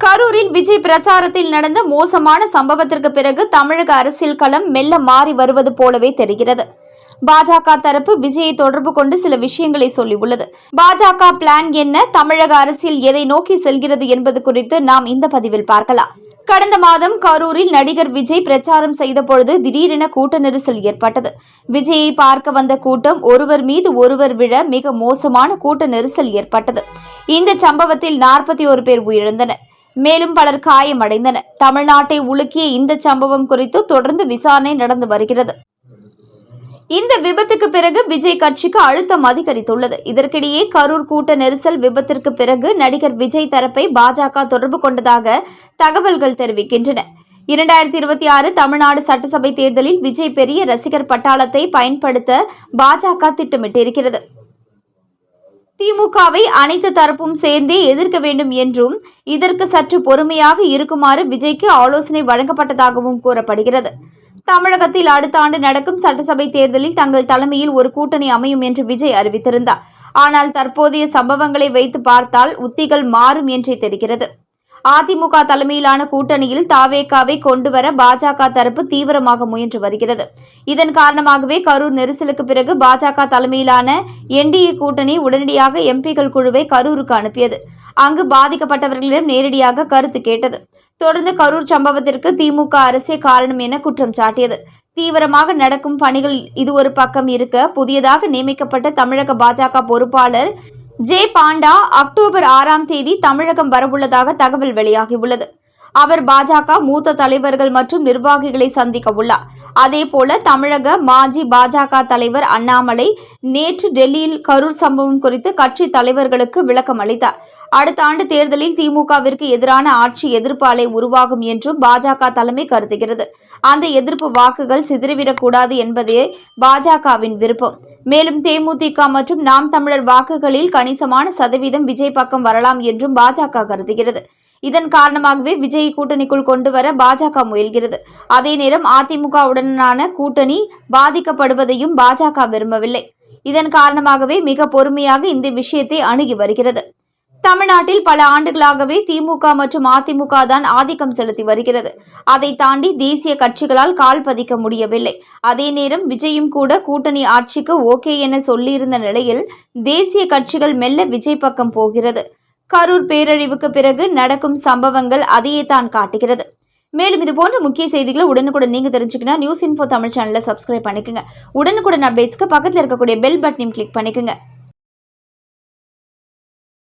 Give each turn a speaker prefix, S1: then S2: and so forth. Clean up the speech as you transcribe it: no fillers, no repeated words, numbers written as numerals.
S1: கரூரில் விஜய் பிரச்சாரத்தில் நடந்த மோசமான சம்பவத்திற்கு பிறகு தமிழக அரசியல் களம் மெல்ல மாறி வருவது போலவே தெரிகிறது. பாஜக தரப்பு விஜயை தொடர்பு கொண்டு சில விஷயங்களை சொல்லியுள்ளது. பாஜக பிளான் என்ன, தமிழக அரசியல் எதை நோக்கி செல்கிறது என்பது குறித்து நாம் இந்த பதிவில் பார்க்கலாம். கடந்த மாதம் கரூரில் நடிகர் விஜய் பிரச்சாரம் செய்த பொழுது திடீரென கூட்ட நெரிசல் ஏற்பட்டது. விஜயை பார்க்க வந்த கூட்டம் ஒருவர் மீது ஒருவர் விழ மிக மோசமான கூட்ட நெரிசல் ஏற்பட்டது. இந்த சம்பவத்தில் 41 பேர் உயிரிழந்தனர். மேலும் பலர் காயமடைந்தனர். தமிழ்நாட்டை உலுக்கிய இந்த சம்பவம் குறித்து தொடர்ந்து விசாரணை நடந்து வருகிறது. இந்த விபத்துக்கு பிறகு விஜய் கட்சிக்கு அழுத்தம் அதிகரித்துள்ளது. இதற்கிடையே கரூர் கூட்ட நெரிசல் விபத்திற்கு பிறகு நடிகர் விஜய் தரப்பை பாஜக தொடர்பு கொண்டதாக தகவல்கள் தெரிவிக்கின்றன. 2026 தமிழ்நாடு சட்டசபை தேர்தலில் விஜய் பெரிய ரசிகர் பட்டாளத்தை பயன்படுத்த பாஜக திட்டமிட்டிருக்கிறது. திமுகவை அனைத்து தரப்பும் சேர்ந்தே எதிர்க்க வேண்டும் என்றும் இதற்கு சற்று பொறுமையாக இருக்குமாறு விஜய்க்கு ஆலோசனை வழங்கப்பட்டதாகவும் கூறப்படுகிறது. தமிழகத்தில் அடுத்த ஆண்டு நடக்கும் சட்டசபை தேர்தலில் தங்கள் தலைமையில் ஒரு கூட்டணி அமையும் என்று விஜய் அறிவித்திருந்தார். ஆனால் தற்போதைய சம்பவங்களை வைத்து பார்த்தால் உத்திகள் மாறும் என்றே தெரிகிறது. அதிமுக தலைமையிலான கூட்டணியில் தாவேகாவை கொண்டுவர பாஜக தரப்பு தீவிரமாக முயன்று வருகிறது. இதன் காரணமாகவே கரூர் நெரிசலுக்கு பிறகு பாஜக தலைமையிலான என்டிஏ கூட்டணி உடனடியாக எம்பிக்கள் குழுவை கரூருக்கு அனுப்பியது. அங்கு பாதிக்கப்பட்டவர்களிடம் நேரடியாக கருத்து கேட்டது. தொடர்ந்து கரூர் சம்பவத்திற்கு திமுக அரசே காரணம் என குற்றம் சாட்டியது. தீவிரமாக நடக்கும் பணிகள் இது ஒரு பக்கம் இருக்க, புதியதாக நியமிக்கப்பட்ட தமிழக பாஜக பொறுப்பாளர் ஜே பாண்டா அக்டோபர் 6ஆம் தேதி தமிழகம் வரவுள்ளதாக தகவல் வெளியாகியுள்ளது. அவர் பாஜக மூத்த தலைவர்கள் மற்றும் நிர்வாகிகளை சந்திக்க உள்ளார். அதேபோல தமிழக மாஜி பாஜக தலைவர் அண்ணாமலை நேற்று டெல்லியில் கரூர் சம்பவம் குறித்து கட்சி தலைவர்களுக்கு விளக்கம் அளித்தார். அடுத்த ஆண்டு தேர்தலில் திமுகவிற்கு எதிரான ஆட்சி எதிர்ப்பு அலை உருவாகும் என்றும் பாஜக தலைமை கருதுகிறது. அந்த எதிர்ப்பு வாக்குகள் சிதறிவிடக்கூடாது என்பதே பாஜகவின் விருப்பம். மேலும் தேமுதிக மற்றும் நாம் தமிழர் வாக்குகளில் கணிசமான சதவீதம் விஜய் பக்கம் வரலாம் என்றும் பாஜக கருதுகிறது. இதன் காரணமாகவே விஜய் கூட்டணிக்குள் கொண்டு வர பாஜக முயல்கிறது. அதே நேரம் அதிமுகவுடனான கூட்டணி பாதிக்கப்படுவதையும் பாஜக விரும்பவில்லை. இதன் காரணமாகவே மிக பொறுமையாக இந்த விஷயத்தை அணுகி வருகிறது. தமிழ்நாட்டில் பல ஆண்டுகளாகவே திமுக மற்றும் அதிமுக தான் ஆதிக்கம் செலுத்தி வருகிறது. அதை தாண்டி தேசிய கட்சிகளால் கால் பதிக்க முடியவில்லை. அதே நேரம் விஜயும் கூட கூட்டணி ஆட்சிக்கு ஓகே என சொல்லியிருந்த நிலையில் தேசிய கட்சிகள் மெல்ல விஜய் பக்கம் போகிறது. கரூர் பேரழிவுக்கு பிறகு நடக்கும் சம்பவங்கள் அதையே தான் காட்டுகிறது. மேலும் இதுபோன்ற முக்கிய செய்திகளை உடனுக்குடன் நீங்க தெரிஞ்சுக்கணும் நியூஸ் இன்ஃபோ தமிழ் சேனலை சப்ஸ்கிரைப் பண்ணிக்கோங்க. உடனுக்குடன் அப்டேட்ஸ்க்கு பக்கத்தில் இருக்கக்கூடிய பெல் பட்டனையும் கிளிக் பண்ணிக்கோங்க.